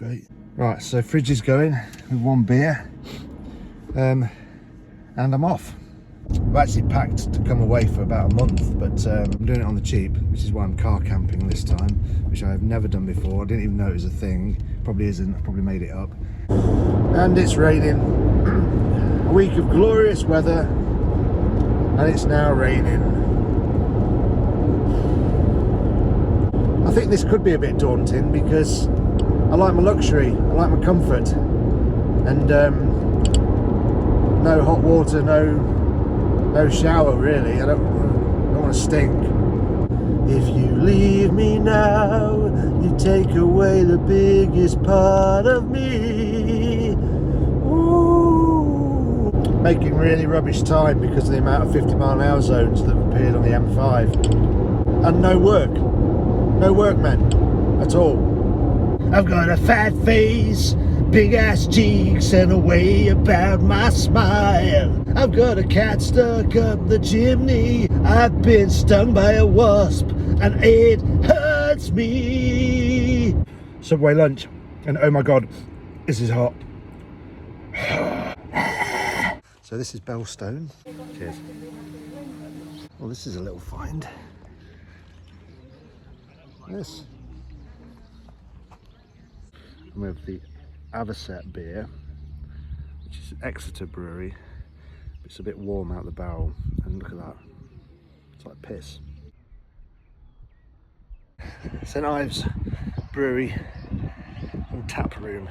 great. Right, so fridge is going with one beer, and I'm off. I've actually packed to come away for about a month, but I'm doing it on the cheap, which is why I'm car camping this time, which I have never done before. I didn't even know it was a thing. Probably isn't. I probably made it up. And it's raining. A week of glorious weather, and it's now raining. I think this could be a bit daunting because I like my luxury, I like my comfort, and no hot water, no shower really. I don't want to stink. If you leave me now, you take away the biggest part of me. Ooh. Making really rubbish time because of the amount of 50-mile-an-hour zones that have appeared on the M5. And no work men at all. I've got a fat face, big ass cheeks, and a way about my smile. I've got a cat stuck up the chimney. I've been stung by a wasp and it hurts me. Subway lunch, and oh my god, this is hot. So this is Bellstone. Cheers. Well, this is a little find. This. And we have the Avocet beer, which is Exeter brewery. It's a bit warm out the barrel, and look at that. It's like piss. St Ives Brewery and Tap Room.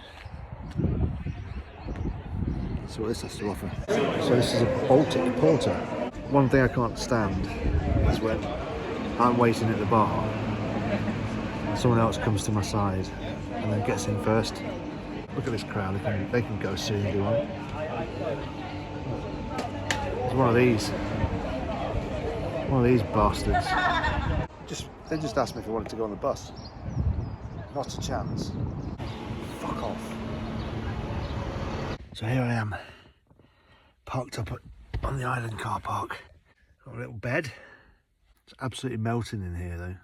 That's what this has to offer. So this is a Baltic Porter. One thing I can't stand is when I'm waiting at the bar, someone else comes to my side and then gets in first. Look at this crowd, they can go soon if they want. It's one of these bastards. They just asked me if I wanted to go on the bus. Not a chance. Fuck off. So here I am, parked up on the island car park. Got a little bed. It's absolutely melting in here though.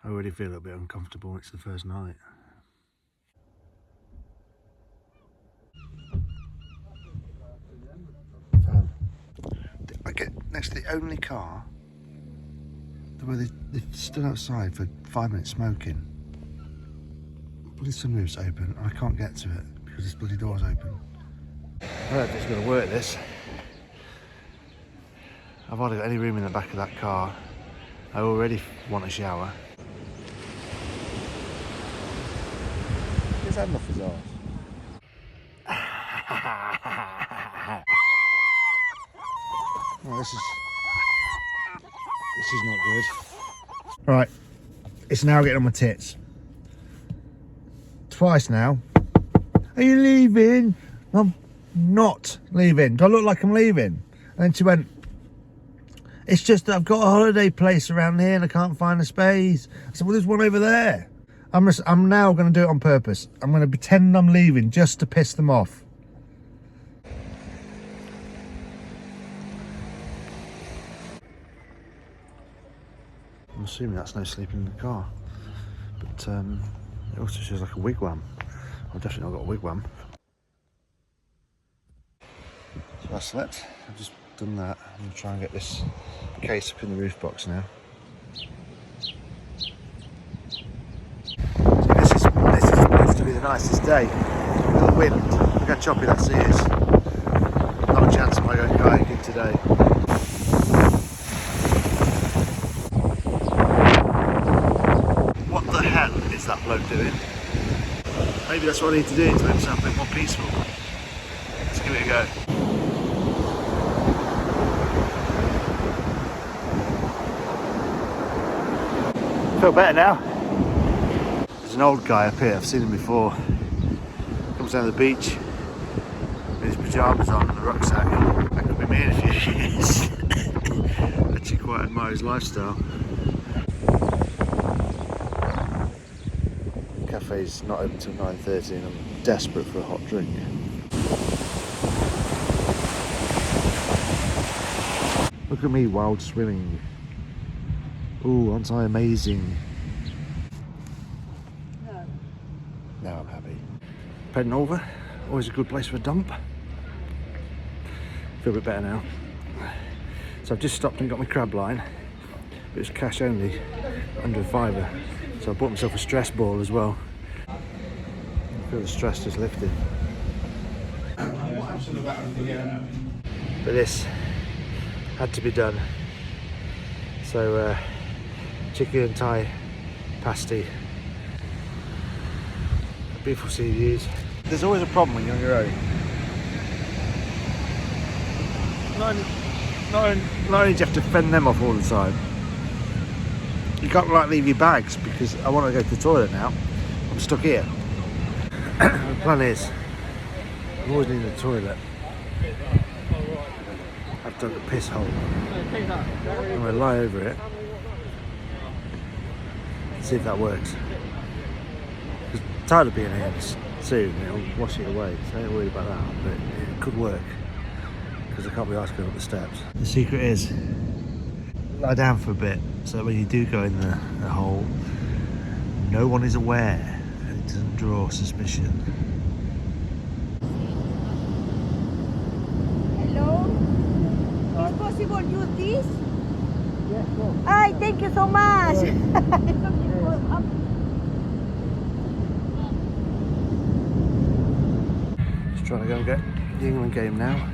I already feel a little bit uncomfortable. It's the first night. I get next to the only car where they've stood outside for 5 minutes smoking. Bloody sunroof's open and I can't get to it because this bloody door's open. I don't know if it's going to work this. I've hardly got any room in the back of that car. I already want a shower. He's had enough of his arse. Oh, this is not good. Right, it's now getting on my tits. Twice now. Are you leaving? I'm not leaving. Do I look like I'm leaving? And then she went, it's just that I've got a holiday place around here and I can't find a space. I said, well, there's one over there. I'm now going to do it on purpose. I'm going to pretend I'm leaving just to piss them off. I'm assuming that's no sleeping in the car, but it also shows like a wigwam. I've definitely not got a wigwam. So I slept, I've just done that. I'm going to try and get this case up in the roof box now. So this is supposed to be the nicest day. With the wind, look how choppy that sea is. Not a chance of my going kayaking today. Is that bloke doing? Maybe that's what I need to do to make myself a bit more peaceful. Let's give it a go. Feel better now. There's an old guy up here, I've seen him before. Comes down the beach with his pyjamas on and a rucksack. That could be me in a few years. Actually quite admire his lifestyle. Cafe's not open till 9:30 and I'm desperate for a hot drink. Look at me wild swimming. Ooh, aren't I amazing? Now I'm happy. Heading over, always a good place for a dump. Feel a bit better now. So I've just stopped and got my crab line, but it's cash only, under a fiver. So I bought myself a stress ball as well. I feel the stress just lifted. But this had to be done. So chicken and Thai pasty. Beautiful sea views. There's always a problem when you're on your own. Not only do you have to fend them off all the time, you can't like leave your bags because I want to go to the toilet now. I'm stuck here. The plan is, I'm always in the toilet. I've dug a piss hole. I'm going to lie over it and see if that works. Because I'm tired of being here soon, it'll wash it away, so I ain't worried about that, but it could work. Because I can't be asked going up the steps. The secret is, lie down for a bit, so that when you do go in the hole, no one is aware and it doesn't draw suspicion. Hello? Is possible use this? Yeah, sure. Hi, thank you so much. Just trying to go and get the England game now.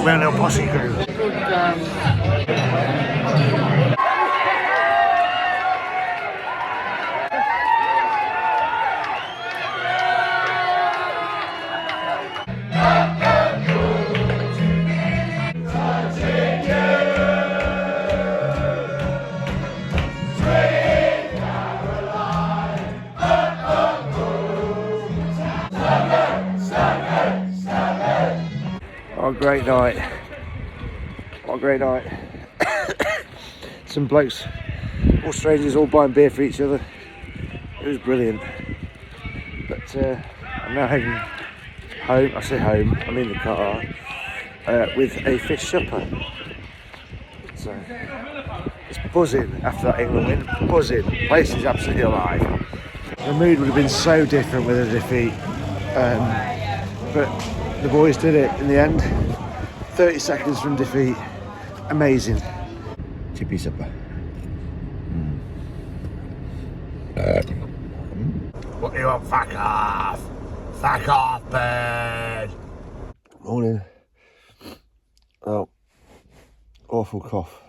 We're a little posse crew. What a great night. What a great night. Some blokes, all strangers, all buying beer for each other. It was brilliant. But I'm now heading home. I say home, I'm in the car with a fish supper. So it's buzzing after that England win. Buzzing. The place is absolutely alive. The mood would have been so different with a defeat. But the boys did it in the end. 30 seconds from defeat. Amazing. Chippy supper. What do you want? Fuck off! Fuck off, bird! Morning. Oh, awful cough.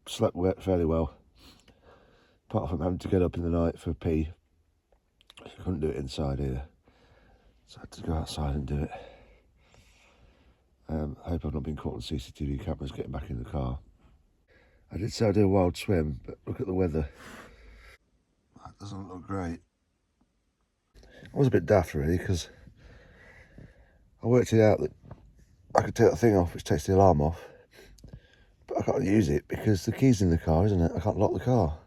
Slept fairly well. Apart from having to get up in the night for a pee. I couldn't do it inside either. So I had to go outside and do it. I hope I've not been caught on CCTV cameras getting back in the car. I did say I'd do a wild swim, but look at the weather. That doesn't look great. I was a bit daft really, because I worked it out that I could take the thing off which takes the alarm off, but I can't use it because the key's in the car, isn't it? I can't lock the car.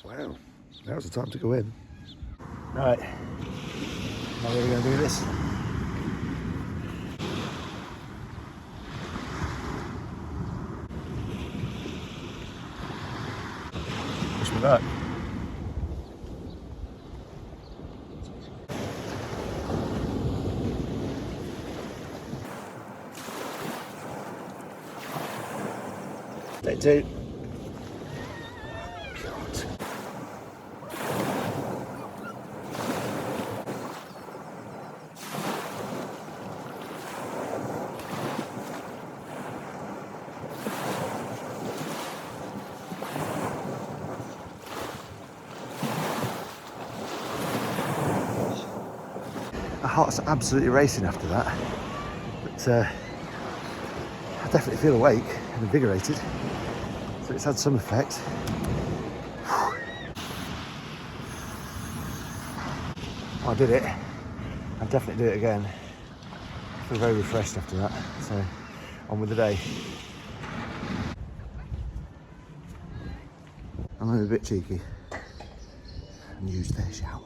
Wow, now's the time to go in. Right, now we're going to do this. Push me back. Take two. My heart's absolutely racing after that, but I definitely feel awake and invigorated, so it's had some effect. I did it. I'll definitely do it again. I feel very refreshed after that, so on with the day. I'm going to be a bit cheeky and use their shower.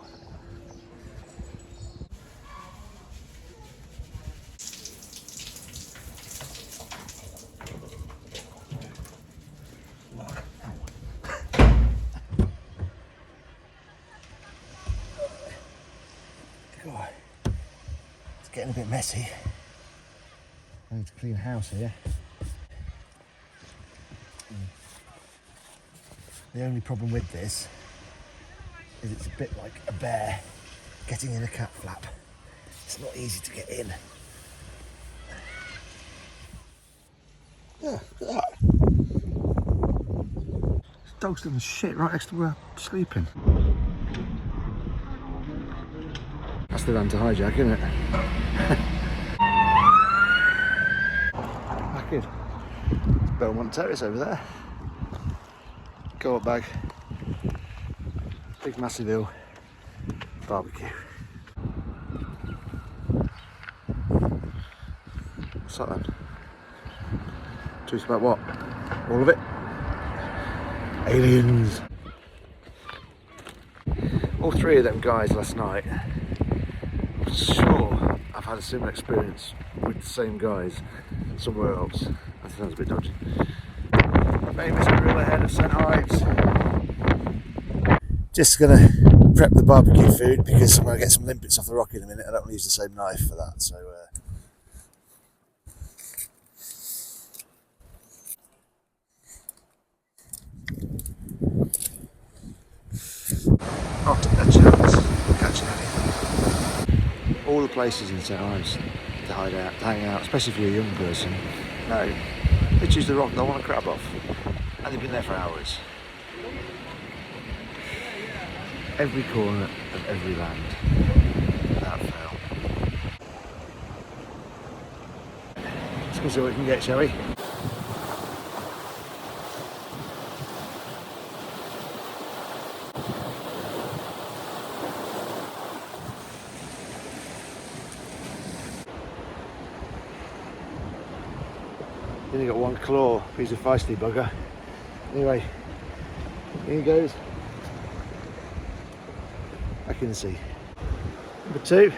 getting a bit messy. I need to clean house here. The only problem with this is it's a bit like a bear getting in a cat flap. It's not easy to get in. Yeah, look at that. This dog's doing shit right next to where I'm sleeping. That's the van to hijack, isn't it? Back in. It's Belmont Terrace over there. Co-op bag. Big massive hill. Barbecue. What's that then? Truth about what? All of it? Aliens. All three of them guys last night, I'm sure I've had a similar experience with the same guys somewhere else. That sounds a bit dodgy. Famous grill ahead of St Ives. Just gonna prep the barbecue food because I'm gonna get some limpets off the rock in a minute. I don't want to use the same knife for that, so not a chance of catching anything. All the places in St Ives to hide out, to hang out, especially if you're a young person. No, they choose the rock they want to crab off, and they've been there for hours. Every corner of every land, without fail. Let's go see what we can get, shall we? Only got one claw, he's a feisty bugger. Anyway, here he goes. Back in the sea. Number 2,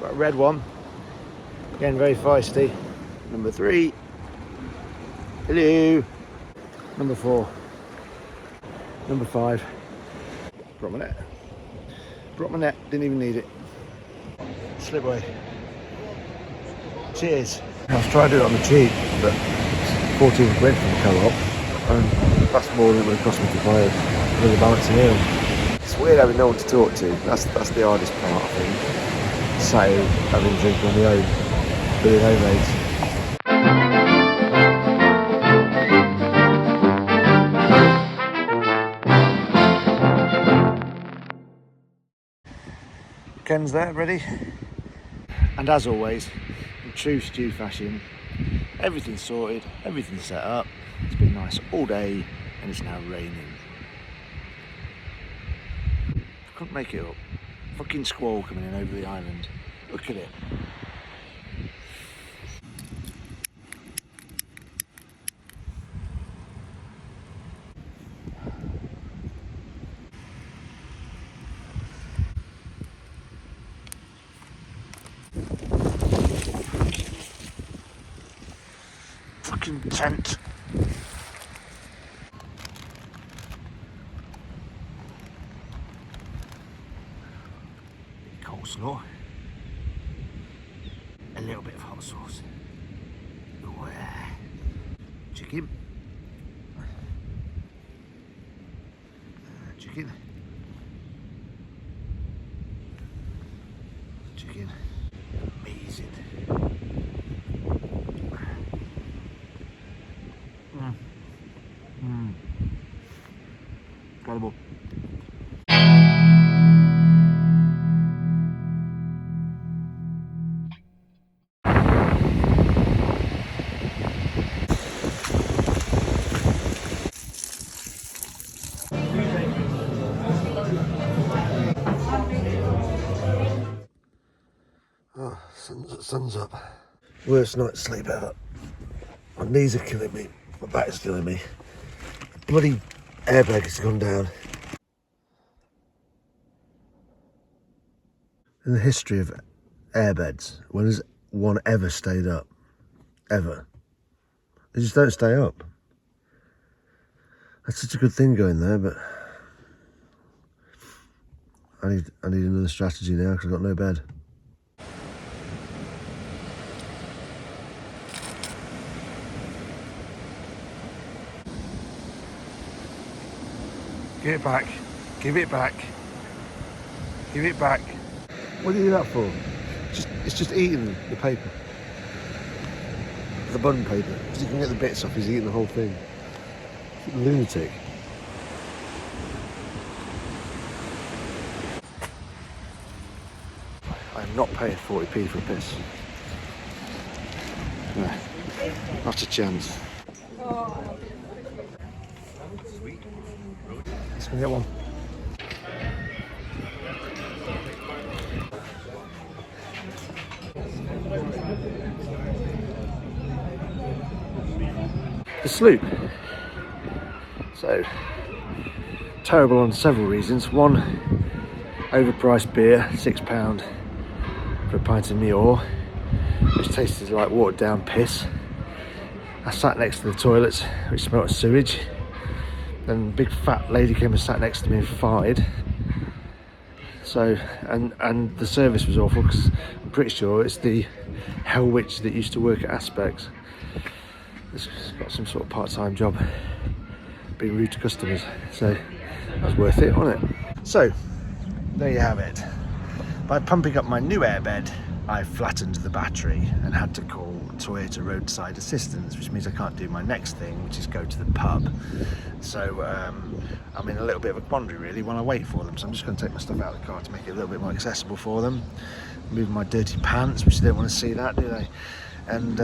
got a red one, again very feisty. Number 3, hello. Number 4, number 5, brought my net. Brought my net, didn't even need it. Slip away. Cheers. I was trying to do it on the cheap, but 14 quid from the co-op, and that's more than it would have cost me to buy it with a balancing meal. It's weird having no one to talk to. That's the hardest part, I think. Sat here having a drink on my own, doing homemades. Ken's there, ready? And as always, in true stew fashion, everything's sorted, everything's set up. It's been nice all day, and it's now raining. Couldn't make it up. Fucking squall coming in over the island. Look at it. Fucking tent. Coleslaw. A little bit of hot sauce. Oh, yeah. Chicken. Chicken. Chicken. Amazing. Incredible. Oh, sun's up. Worst night's sleep ever. My knees are killing me. My back is killing me. Bloody airbag has gone down. In the history of airbeds, when has one ever stayed up? Ever. They just don't stay up. That's such a good thing going there, but I need another strategy now because I've got no bed. Give it back. Give it back. Give it back. What do you do that for? It's just eating the paper. The bun paper. Because you can get the bits off, he's eating the whole thing. Lunatic. I'm not paying 40p for a piss. No, not a chance. Let's go get one. The sloop. So, terrible on several reasons. One, overpriced beer, £6 for a pint of Nior, which tasted like watered down piss. I sat next to the toilets, which smelled of sewage. Then a big fat lady came and sat next to me and farted. So, and the service was awful because I'm pretty sure it's the hell witch that used to work at Aspects. It's got some sort of part-time job being rude to customers, so that was worth it, wasn't it? So, there you have it. By pumping up my new airbed, I flattened the battery and had to call Toyota roadside assistance, which means I can't do my next thing, which is go to the pub. So I'm in a little bit of a quandary really while I wait for them. So I'm just going to take my stuff out of the car to make it a little bit more accessible for them. Move my dirty pants, which they don't want to see that, do they? And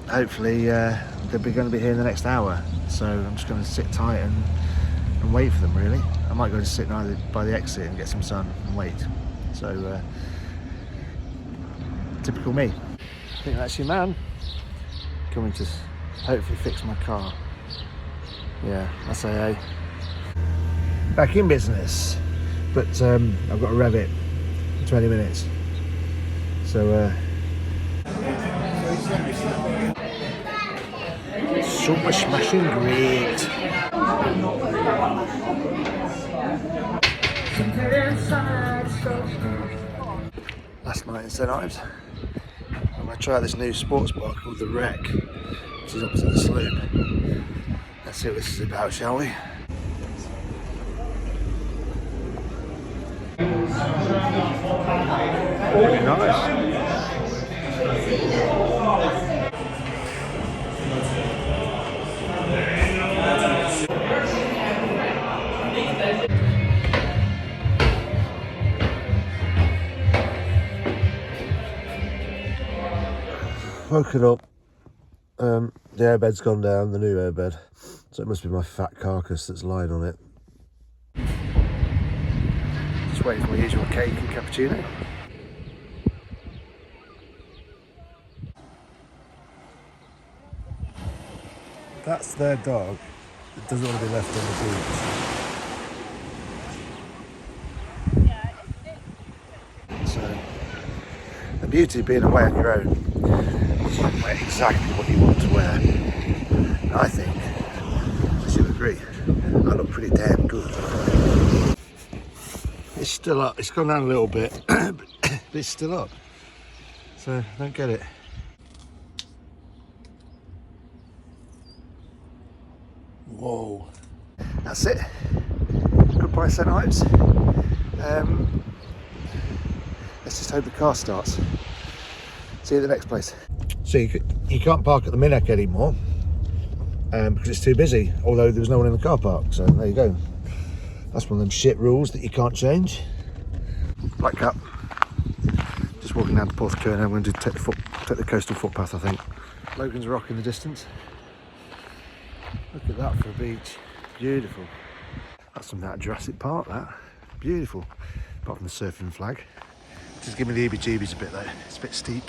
hopefully they're going to be here in the next hour. So I'm just going to sit tight and wait for them really. I might go and sit by the exit and get some sun and wait. So typical me. I think that's your man coming to hopefully fix my car. Yeah, that's AA. Back in business, but I've got to rev it in 20 minutes. So super smashing great. Last night in St Ives, I'm going to try this new sports bar called The Wreck, which is opposite the sloop. Let's see what this is about, shall we? Really nice. Woken up, the airbed's gone down, the new airbed, so it must be my fat carcass that's lying on it. Just waiting for my usual cake and cappuccino. That's their dog that doesn't want to be left on the beach. So, the beauty of being away on your own, you can wear exactly what you want to wear. And I think, as you agree, I look pretty damn good. It's still up, it's gone down a little bit, but it's still up. So, I don't get it. Whoa. That's it. Goodbye, St Ives. Let's just hope the car starts. See you at the next place. So you can't park at the Minack anymore because it's too busy, although there was no one in the car park, so there you go. That's one of them shit rules that you can't change. Black Cap. Just walking down to Porthcurno. I'm going to take the coastal footpath, I think. Logan's Rock in the distance. Look at that for a beach. Beautiful. That's something out of Jurassic Park, that. Beautiful. Apart from the surfing flag. Just give me the heebie-jeebies a bit though. It's a bit steep.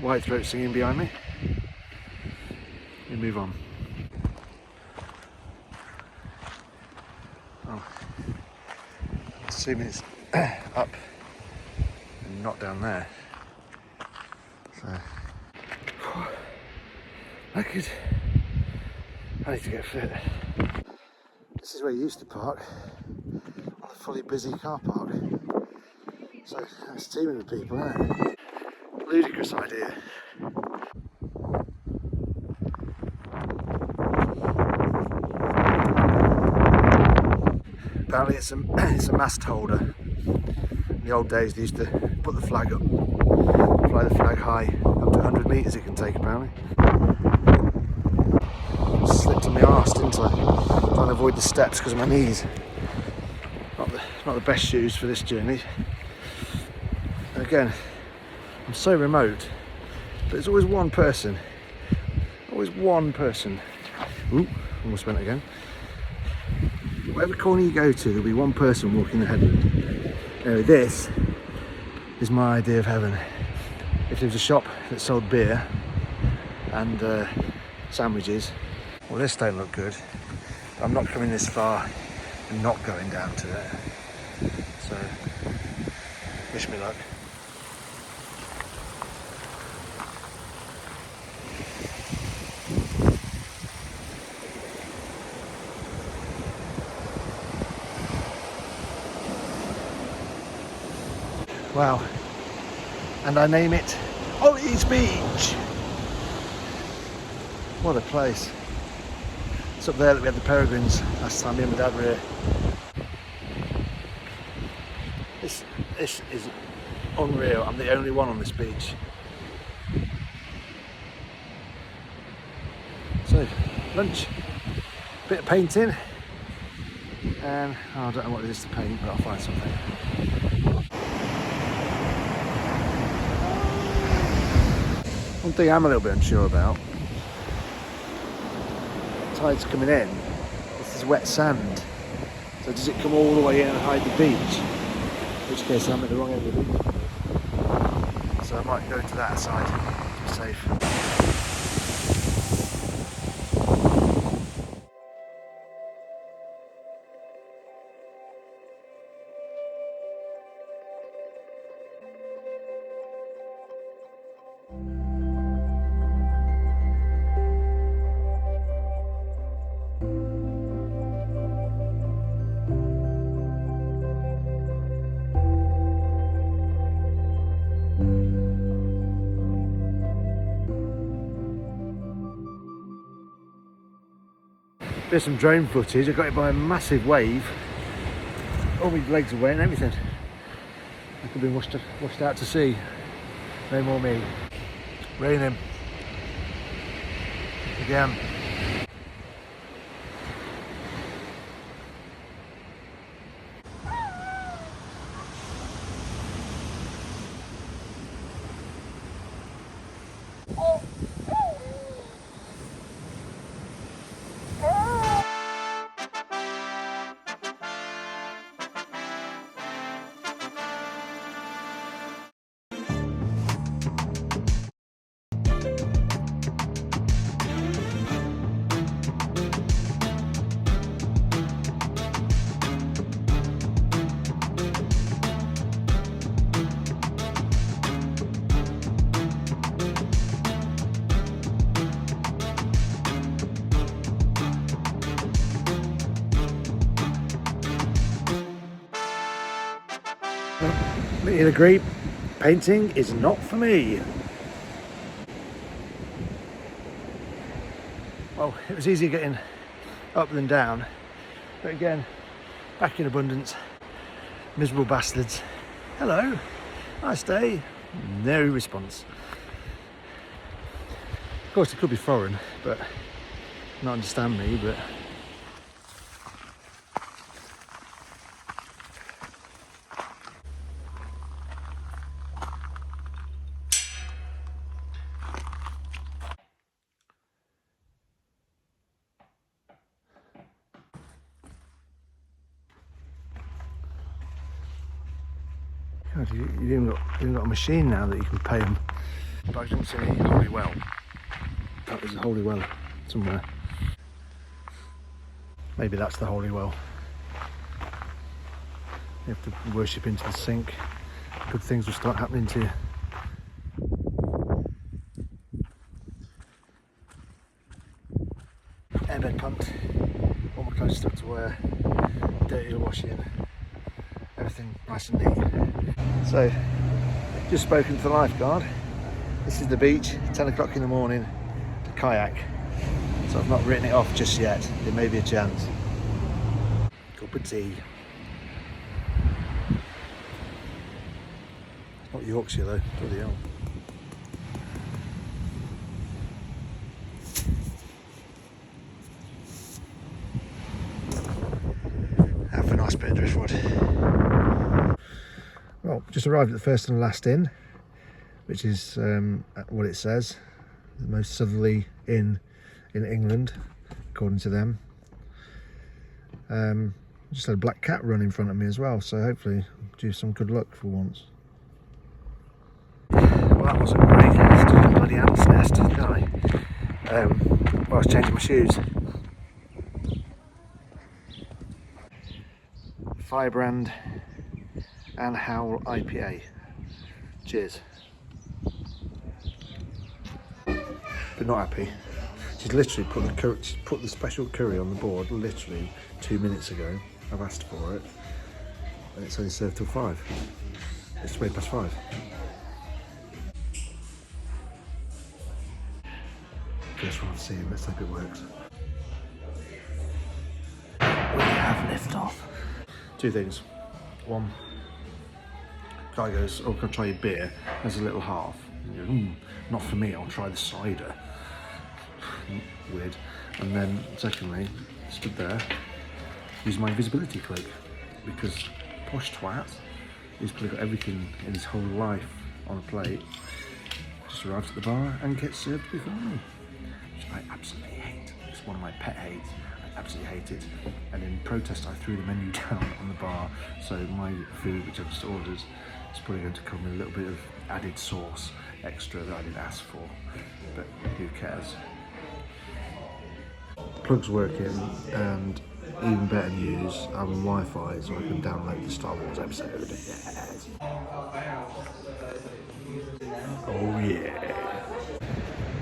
White throat singing behind me. We move on. Oh. Assuming it's up and not down there. So I need to get fit. This is where you used to park on a fully busy car park. So that's teeming with people, isn't it? Ludicrous idea. Apparently it's a mast holder. In the old days they used to put the flag up, fly the flag high, up to 100 metres it can take apparently. Slipped on my arse, didn't I? Trying to avoid the steps because of my knees. Not the best shoes for this journey. And again, I'm so remote, but there's always one person. Always one person. Ooh, almost went again. Whatever corner you go to, there'll be one person walking ahead of you. Anyway, this is my idea of heaven. If there was a shop that sold beer and sandwiches, well, this don't look good. I'm not coming this far and not going down to it. So, wish me luck. Wow. And I name it Ollie's Beach. What a place. It's up there that we had the peregrines last time me and my dad were here. This is unreal. I'm the only one on this beach. So, lunch, bit of painting, and I don't know what it is to paint, but I'll find something. One thing I'm a little bit unsure about, tide's coming in, this is wet sand, so does it come all the way in and hide the beach? In which case I'm at the wrong end of the beach. So I might go to that side to be safe. There's some drone footage. I got it by a massive wave. All my legs are wet and everything. I could be washed out to sea. No more me. Raining. Again. You'll agree, painting is not for me. Well, it was easier getting up than down, but again, back in abundance. Miserable bastards. Hello, nice day. No response. Of course, it could be foreign, but not understand me, but God, you've even got a machine now that you can pay them. But I didn't see any holy well. That was a holy well somewhere. Maybe that's the holy well. You have to worship into the sink. Good things will start happening to you. Airbed pumped. All my clothes stuck to wear. Dirty washing. Everything nice and neat. So, just spoken to the lifeguard. This is the beach, 10 o'clock in the morning, to kayak. So I've not written it off just yet. There may be a chance. Cup of tea. Not Yorkshire though, bloody hell. Have a nice bit of driftwood. Well, just arrived at the first and last inn, which is what it says, the most southerly inn in England, according to them. Just had a black cat run in front of me as well, so hopefully do some good luck for once. Well, that wasn't great. Stuck in a bloody ant's nest, didn't I? While I was changing my shoes. Firebrand and Howl IPA. Cheers. But not happy. She's literally put the special curry on the board literally 2 minutes ago. I've asked for it, and it's only served till 5. It's 5:20. First one, see, let's hope it works. We have lift off. 2 things. 1, guy goes, "Oh, can I try your beer?" There's a little half. You go, "Not for me, I'll try the cider." Weird. And then secondly, stood there, used my invisibility cloak, because posh twat, he's probably got everything in his whole life on a plate, just arrives at the bar and gets served before me, which I absolutely hate. It's one of my pet hates. I absolutely hate it. And in protest, I threw the menu down on the bar, so my food, which I've just ordered, is probably going to come with a little bit of added sauce extra that I didn't ask for, but who cares? Plug's working, and even better news, I'm on Wi-Fi, so I can download the Star Wars episode. Yes. Oh yeah.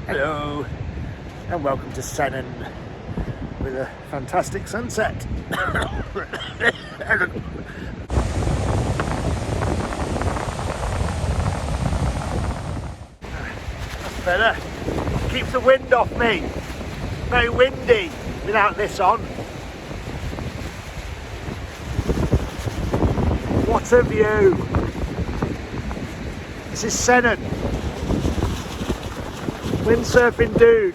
Hello, and welcome to Sennen with a fantastic sunset. That's better. Keeps the wind off me. Very windy without this on. What a view! This is Sennen. Windsurfing dude.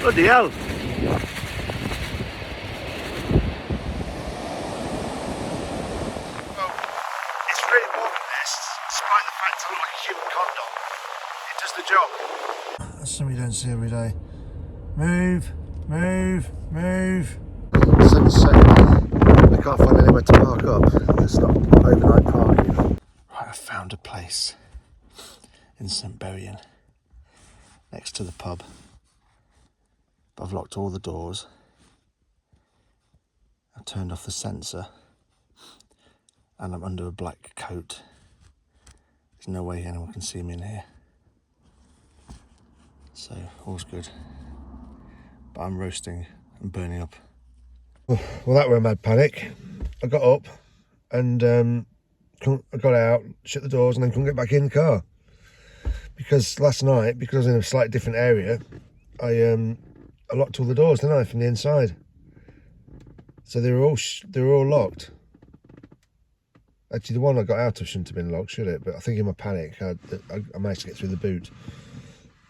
Bloody hell! Well, it's really warm in this, despite the fact I look like a human condom. It does the job. That's something you don't see every day. Move, move, move. Sunset. I can't find anywhere to park up. There's not overnight parking. Right, I found a place in St Berrien, next to the pub. But I've locked all the doors. I've turned off the sensor, and I'm under a black coat. There's no way anyone can see me in here. So, all's good. But I'm roasting and burning up. Well, that were a mad panic. I got up and I got out, shut the doors, and then couldn't get back in the car. Because last night, because I was in a slightly different area, I locked all the doors, didn't I, from the inside. So they were all locked. Actually, the one I got out of shouldn't have been locked, should it? But I think in my panic, I managed to get through the boot.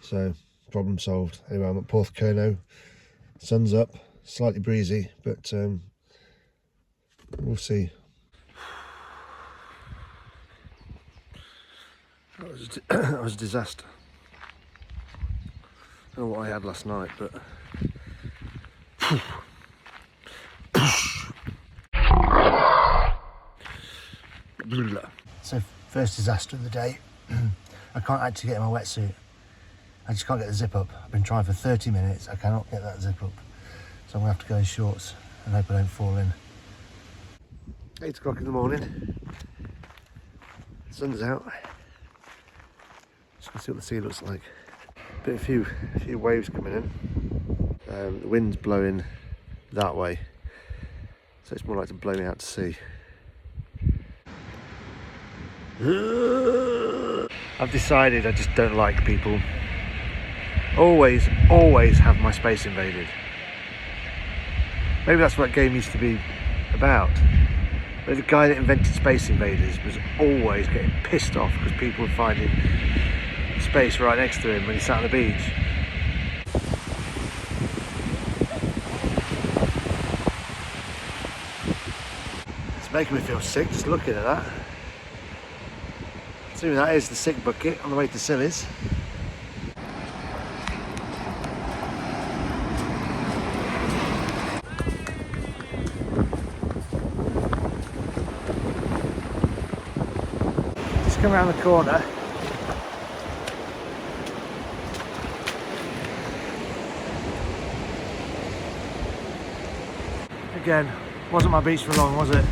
So, problem solved. Anyway, I'm at Porthcurno. Sun's up, slightly breezy, but we'll see. That was a disaster. I don't know what I had last night, but so first disaster of the day. I can't actually get in my wetsuit. I just can't get the zip up. I've been trying for 30 minutes. I cannot get that zip up. So I'm gonna have to go in shorts and hope I don't fall in. 8 o'clock in the morning. Sun's out. Just gonna see what the sea looks like. A few waves coming in. The wind's blowing that way, so it's more like to blow me out to sea. I've decided I just don't like people. Always have my space invaded. Maybe that's what that game used to be about. But the guy that invented Space Invaders was always getting pissed off because people were finding space right next to him when he sat on the beach. It's making me feel sick just looking at that. Assuming that is the sick bucket on the way to Sillies. Just come around the corner. Again, wasn't my beach for long, was it?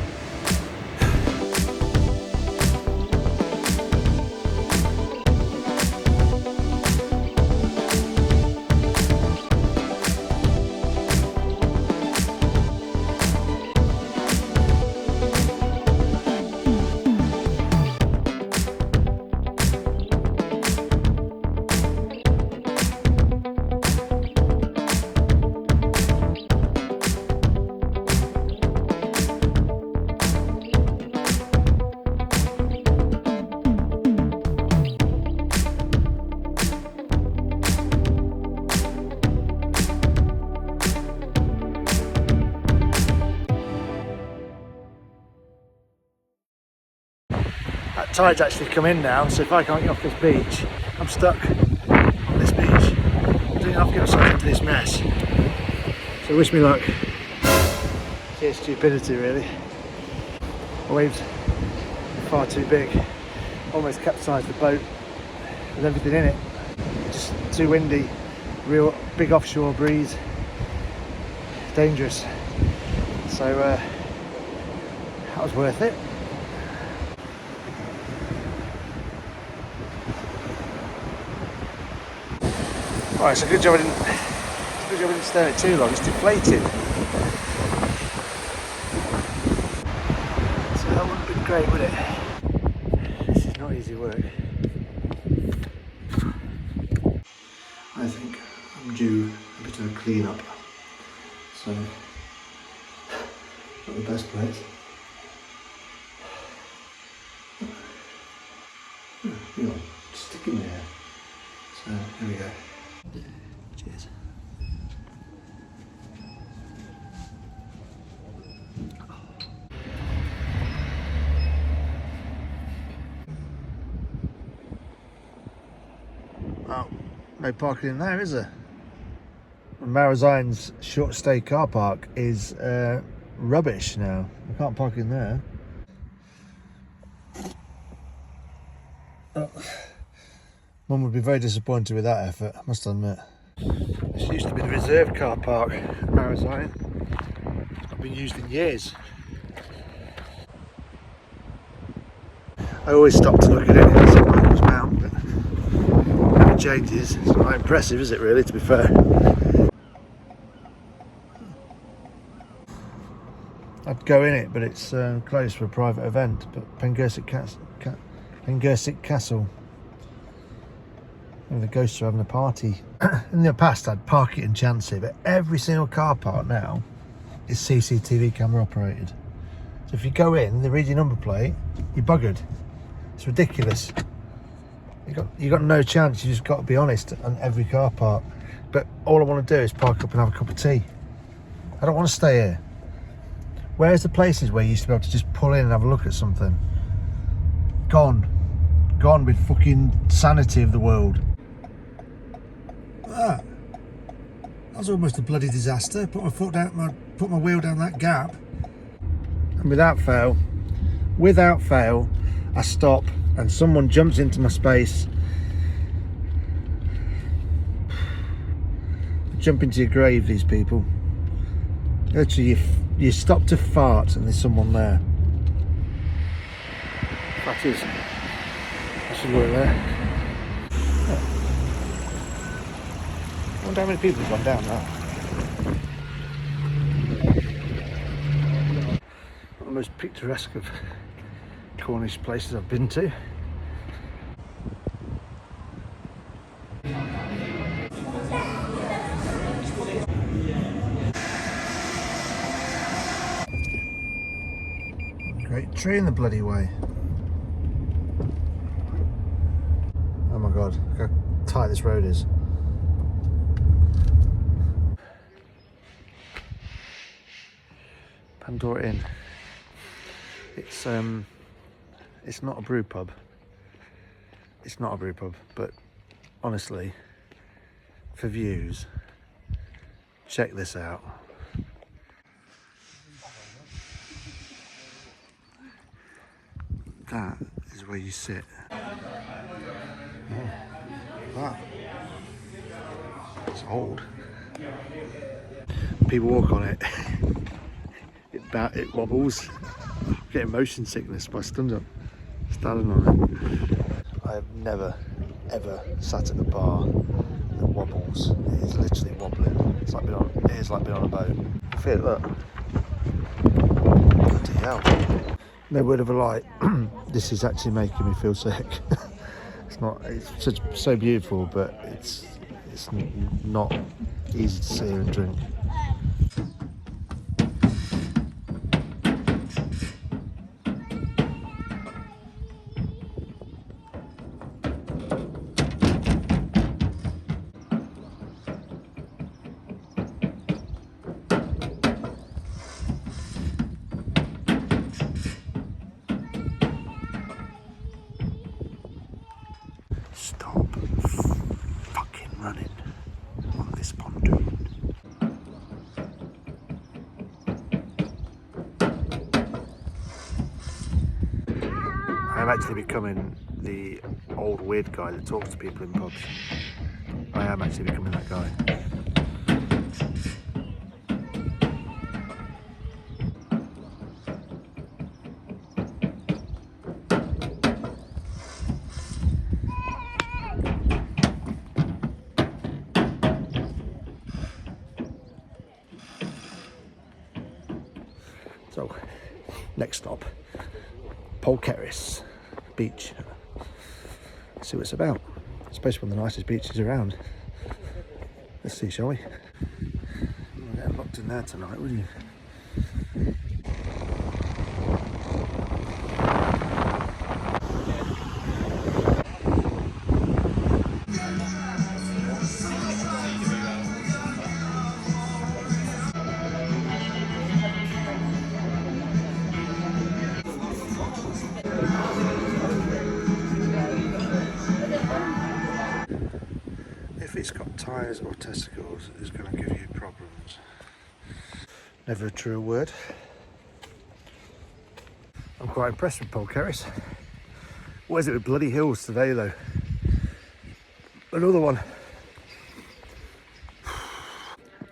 That tide's actually come in now, so if I can't get off this beach, I'm stuck on this beach. I don't have to get myself into this mess. So wish me luck. Sheer stupidity really. The waves are far too big. Almost capsized the boat with everything in it. Just too windy, real big offshore breeze. Dangerous. So that was worth it. Right, so good job I didn't stay it too long, it's deflated. So that wouldn't have been great, would it? This is not easy work. I think I'm due a bit of a clean up. So, not the best place. You know, stick in there. So, here we go. Cheers. Well, no parking in there, is there? Marazine's short stay car park is rubbish now. I can't park in there. Oh. Mum would be very disappointed with that effort, I must admit. This used to be the reserve car park at Marazine. It's not been used in years. I always stop to look at it at St Michael's Mount, but it changes. It's not impressive, is it really, to be fair? I'd go in it, but it's closed for a private event. But Pengersic Castle. The ghosts are having a party. In the past I'd park it in Chansey, but every single car park now is CCTV camera operated. So if you go in, they read your number plate, you're buggered. It's ridiculous. You got no chance. You just got to be honest on every car park. But all I want to do is park up and have a cup of tea. I don't want to stay here. Where's the places where you used to be able to just pull in and have a look at something? Gone with fucking sanity of the world. That was almost a bloody disaster. Put my wheel down that gap, and without fail, I stop, and someone jumps into my space. Jump into your grave, these people. Literally, you stop to fart, and there's someone there. That should work there. I wonder how many people have gone down that. One of the most picturesque of Cornish places I've been to. Great tree in the bloody way. Oh my god, look how tight this road is. Pandora Inn. It's not a brew pub. It's not a brew pub, but honestly, for views, check this out. That is where you sit. Oh, wow. It's old. People walk on it. It wobbles. Getting motion sickness by standing on it. I've never ever sat at a bar that wobbles. It is literally wobbling. It is like being on a boat. I feel it, look. Bloody hell. No word of a lie. This is actually making me feel sick. It's so beautiful, but it's not easy to see and drink. Stop fucking running on this pontoon. I'm actually becoming the old weird guy that talks to people in pubs. I am actually becoming that guy. So, next stop, Polkeris Beach. See what it's about. It's supposed to be one of the nicest beaches around. Let's see, shall we? We'll get locked in there tonight, wouldn't you? If it's got tyres or testicles, it's going to give you problems. Never a true word. I'm quite impressed with Polkeris. What is it with bloody hills today though? Another one.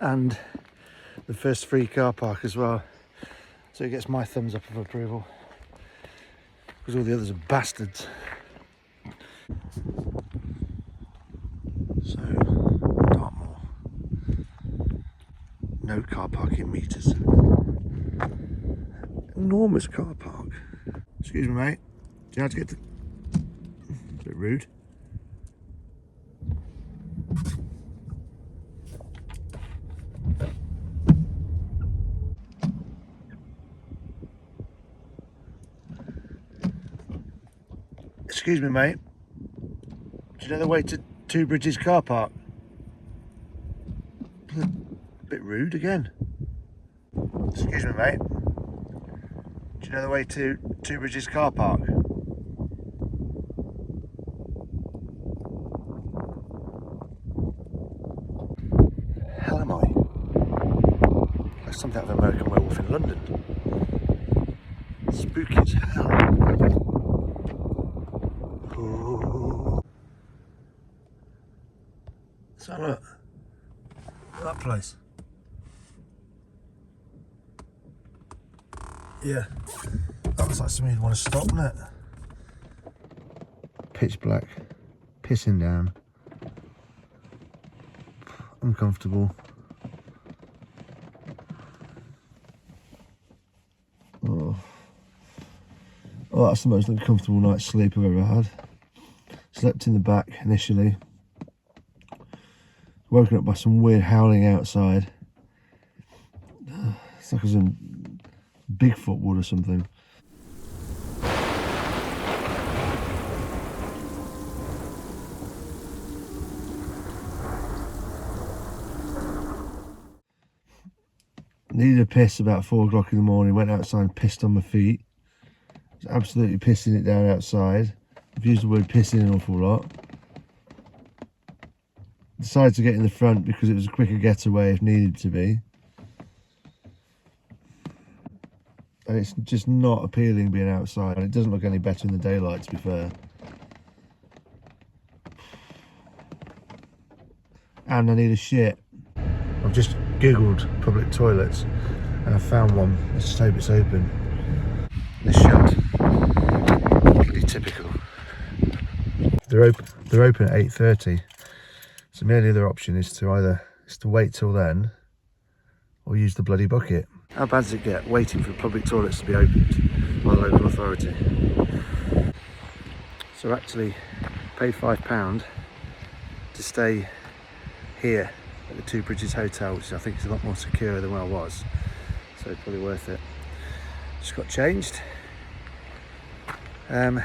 And the first free car park as well. So it gets my thumbs up of approval. Because all the others are bastards. So, Dartmoor. No car parking meters. Enormous car park. Excuse me, mate. Do you know how to get to... A bit rude. Excuse me, mate. Do you know the way to Two Bridges car park? A bit rude again. Excuse me, mate. Do you know the way to Two Bridges car park? Hell am I? Like something out of American Werewolf in London. Spooky as hell. Ooh. So look, that place. Yeah, that looks like something you'd want to stop, doesn't it? Pitch black, pissing down, uncomfortable. Oh, that's the most uncomfortable night's sleep I've ever had. Slept in the back initially. Woken up by some weird howling outside. It's like it was in Bigfoot wood or something. Needed a piss about 4 o'clock in the morning, went outside and pissed on my feet. Was absolutely pissing it down outside. I've used the word pissing an awful lot. Decided to get in the front because it was a quicker getaway if needed to be. And it's just not appealing being outside, and it doesn't look any better in the daylight, to be fair. And I need a shit. I've just googled public toilets and I found one. Let's just hope it's open. It's shut. Pretty typical. They're open at 8:30. So my only other option is to wait till then or use the bloody bucket. How bad does it get waiting for public toilets to be opened by the local authority? So I actually paid £5 to stay here at the Two Bridges Hotel, which I think is a lot more secure than where I was, so it's probably worth it. Just got changed. I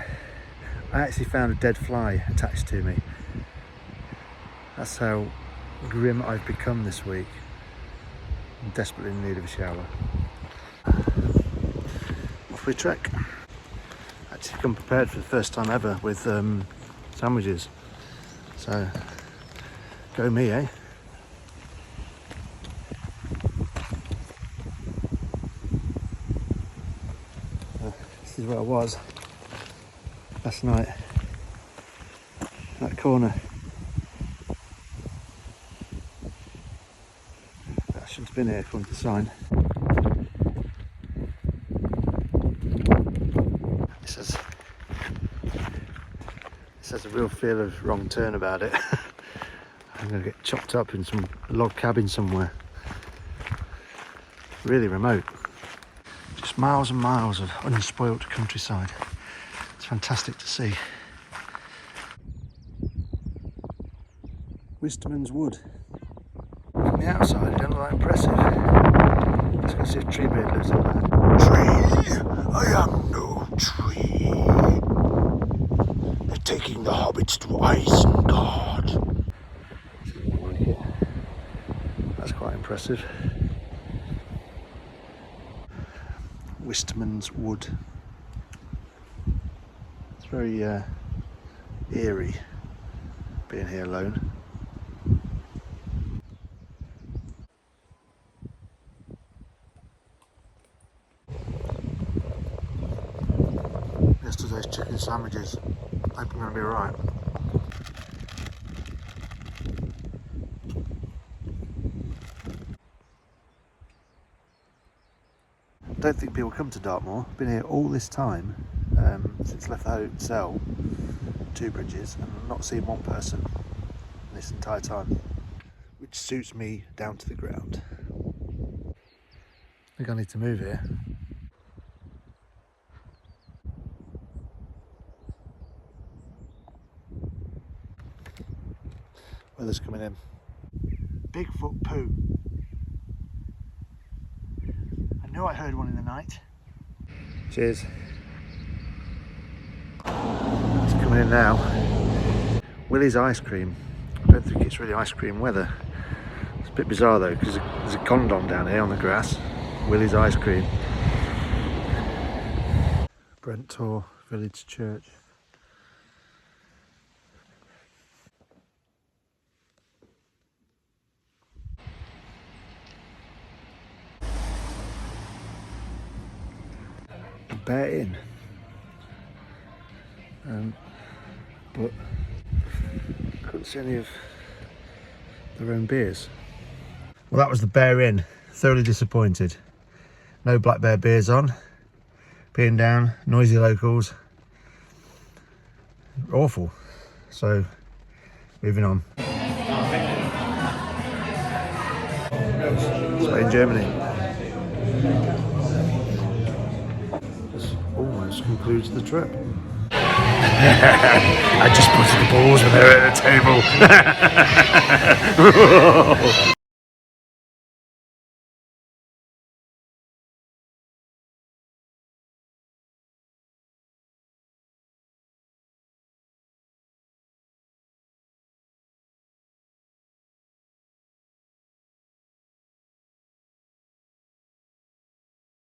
actually found a dead fly attached to me. That's how grim I've become this week. I'm desperately in need of a shower. Off we trek. Actually come prepared for the first time ever with sandwiches. So, go me, eh? This is where I was last night. That corner. I shouldn't have been here according to the sign. This has a real feel of wrong turn about it. I'm going to get chopped up in some log cabin somewhere. Really remote. Just miles and miles of unspoilt countryside. It's fantastic to see. Wisterman's Wood. From the outside, it doesn't look that impressive. Let's go see if Treebeard lives in there. Tree, I am no tree. They're taking the hobbits to Isengard. Like it. That's quite impressive. Wisterman's Wood. It's very eerie being here alone. Yesterday's chicken sandwiches. I think I'm going to be alright. I don't think people come to Dartmoor. I've been here all this time since I left the hotel, Two Bridges, and I've not seen one person this entire time, which suits me down to the ground. I think I need to move here. Weather's coming in. Bigfoot poo. I knew I heard one in the night. Cheers. It's coming in now. Willie's ice cream. I don't think it's really ice cream weather. It's a bit bizarre though, because there's a condom down here on the grass. Willie's ice cream. Brenttor Village Church. Bear Inn, but couldn't see any of their own beers. Well, that was the Bear Inn. Thoroughly disappointed. No Black Bear beers on. Peeing down, noisy locals. Awful. So, moving on. Spain, Germany. Almost concludes the trip. I just put the balls when they were at the table.